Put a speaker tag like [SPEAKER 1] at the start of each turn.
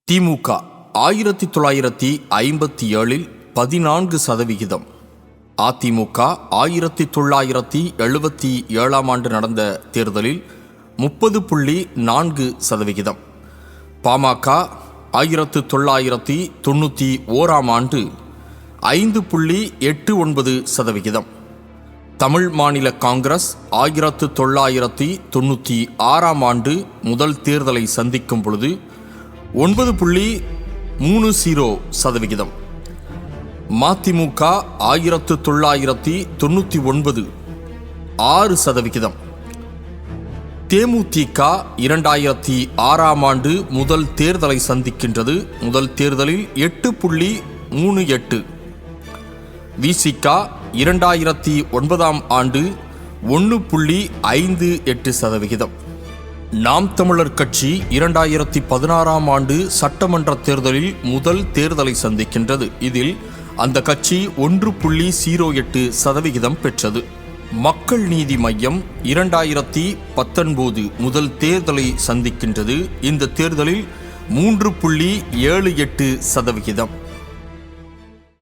[SPEAKER 1] திமுக 1957 14%. அதிமுக 1977 ஆண்டு நடந்த தேர்தலில் 30.4%. பாமக 1991 ஆண்டு 5.89%. தமிழ் மாநில காங்கிரஸ் 1996 ஆண்டு முதல் தேர்தலை சந்திக்கும் பொழுது 9.30%. மதிமுக 1999 6%. தேமுதிக 2006 ஆண்டு முதல் தேர்தலை சந்திக்கின்றது. முதல் தேர்தலில் 8.38%. விசிக 2009 ஆண்டு 1.58%. நாம் தமிழர் கட்சி 2016 ஆண்டு சட்டமன்ற தேர்தலில் முதல் தேர்தலை சந்திக்கின்றது. இதில் அந்த கட்சி 1.08% பெற்றது. மக்கள் நீதி மய்யம் 2019 முதல் தேர்தலை சந்திக்கின்றது. இந்த தேர்தலில் 3.78%.